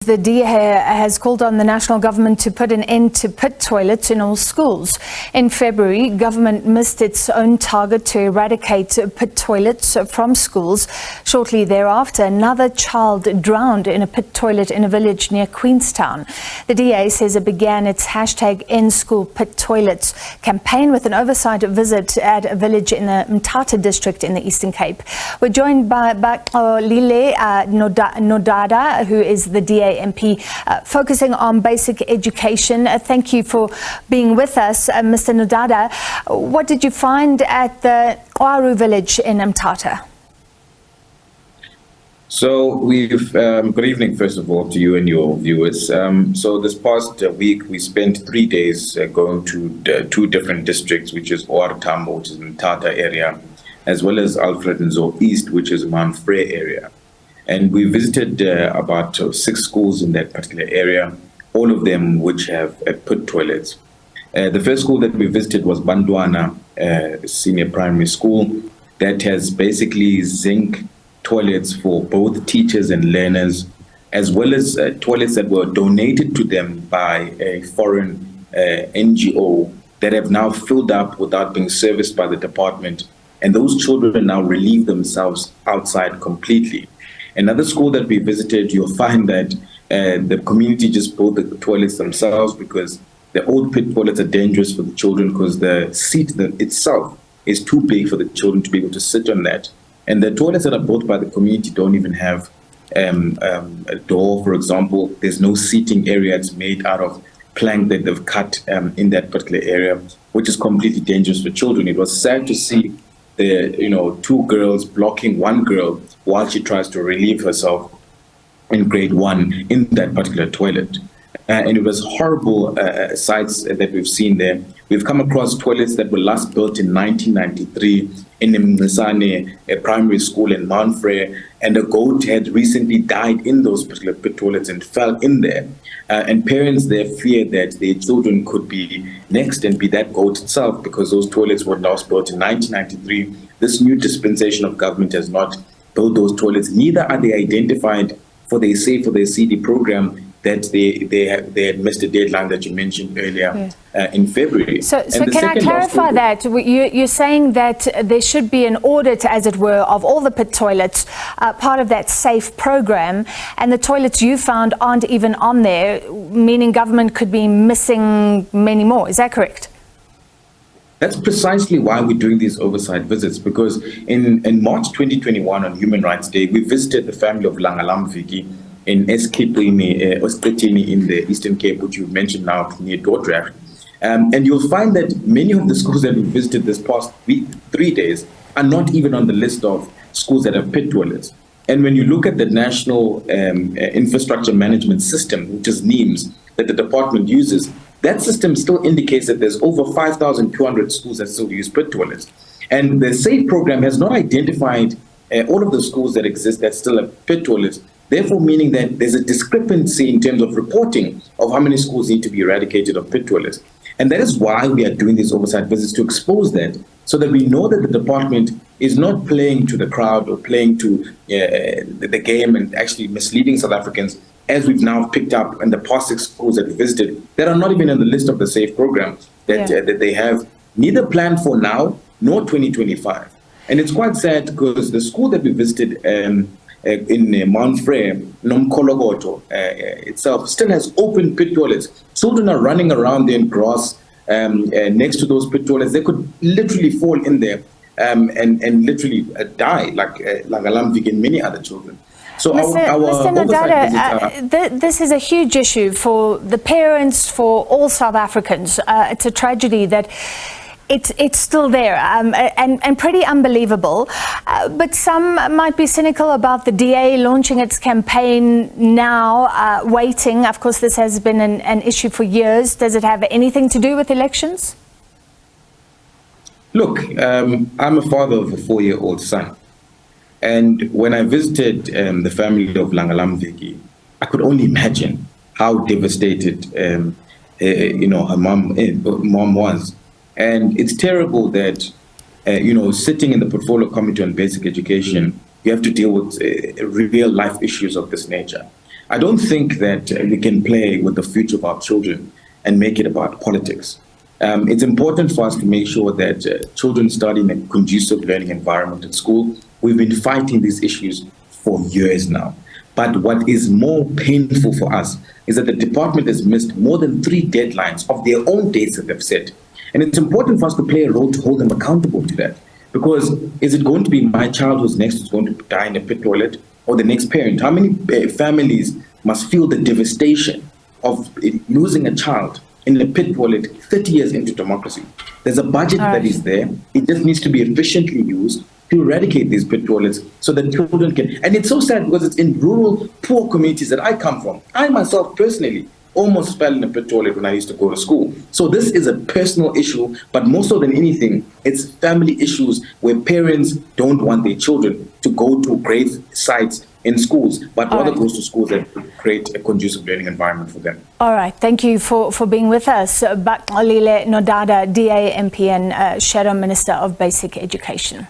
The DA has called on the national government to put an end to pit toilets in all schools. In February, government missed its own target to eradicate pit toilets from schools. Shortly thereafter, another child drowned in a pit toilet in a village near Queenstown. The DA says it began its #EndSchoolPitToilets campaign with an oversight visit at a village in the Mthatha district in the Eastern Cape. We're joined by Lile Nodada, who is the DA MP, focusing on basic education. Thank you for being with us, Mr. Nodada. What did you find at the Oaru village in Mthatha? So good evening, first of all, to you and your viewers. So this past week, we spent 3 days going to two different districts, which is Oaru Tambo, which is in the Mthatha area, as well as Alfred Nzo East, which is Mount Frey area. And we visited about 6 schools in that particular area, all of them which have pit toilets. The first school that we visited was Bandwana Senior Primary School, that has basically zinc toilets for both teachers and learners, as well as toilets that were donated to them by a foreign NGO that have now filled up without being serviced by the department. And those children now relieve themselves outside completely. Another school that we visited, you'll find that the community just built the toilets themselves because the old pit toilets are dangerous for the children because the seat itself is too big for the children to be able to sit on that. And the toilets that are built by the community don't even have a door, for example. There's no seating area. It's made out of plank that they've cut in that particular area, which is completely dangerous for children. It was sad to see the 2 girls blocking one girl while she tries to relieve herself in grade 1 in that particular toilet. And it was horrible sights that we've seen there. We've come across toilets that were last built in 1993 in Mnisane, a primary school in Mount Frey, and a goat had recently died in those particular pit toilets and fell in there. And parents there feared that their children could be next and be that goat itself because those toilets were last built in 1993. This new dispensation of government has not built those toilets. Neither are they identified for their safe for their CD program that they had missed a deadline that you mentioned earlier in February. So can I clarify that? You're saying that there should be an audit, as it were, of all the pit toilets, part of that SAFE program, and the toilets you found aren't even on there, meaning government could be missing many more. Is that correct? That's precisely why we're doing these oversight visits, because in March 2021 on Human Rights Day, we visited the family of Langalamviki in Escapini in the Eastern Cape, which you mentioned now near Dordrecht. And you'll find that many of the schools that we visited this past week, 3 days, are not even on the list of schools that have pit toilets. And when you look at the National Infrastructure Management System, which is NIMS, that the department uses, that system still indicates that there's over 5,200 schools that still use pit toilets. And the SAFE program has not identified all of the schools that exist that still have pit toilets, therefore meaning that there's a discrepancy in terms of reporting of how many schools need to be eradicated of pit toilets. And that is why we are doing these oversight visits, to expose that, so that we know that the department is not playing to the crowd or playing to the game and actually misleading South Africans, as we've now picked up in the past 6 schools that we visited that are not even on the list of the SAFE program that they have neither planned for now nor 2025. And it's quite sad because the school that we visited in Mount Frey, Nomkologoto itself, still has open pit toilets. Children are running around there in grass next to those pit toilets. They could literally fall in there and literally die, like Langalamvik and many other children. So Mr. Nodada, this is a huge issue for the parents, for all South Africans. It's a tragedy that it's still there and pretty unbelievable. But some might be cynical about the DA launching its campaign now, waiting. Of course, this has been an issue for years. Does it have anything to do with elections? Look, I'm a father of a 4-year-old son. And when I visited the family of Langalamviki, I could only imagine how devastated, her mom was. And it's terrible that, sitting in the Portfolio Committee on Basic Education, you have to deal with real life issues of this nature. I don't think that we can play with the future of our children and make it about politics. It's important for us to make sure that children study in a conducive learning environment at school. We've been fighting these issues for years now. But what is more painful for us is that the department has missed more than 3 deadlines of their own dates that they've set. And it's important for us to play a role to hold them accountable to that. Because is it going to be my child who's next who's going to die in a pit toilet, or the next parent? How many families must feel the devastation of losing a child in a pit toilet 30 years into democracy? There's a budget that is there. It just needs to be efficiently used to eradicate these pit toilets so that children can. And it's so sad because it's in rural, poor communities that I come from. I myself personally almost fell in a pit toilet when I used to go to school. So this is a personal issue, but more so than anything, it's family issues where parents don't want their children to go to grave sites in schools, but rather goes to schools that create a conducive learning environment for them. All right, thank you for being with us. Bakalile Nodada, DA, MP and Shadow Minister of Basic Education.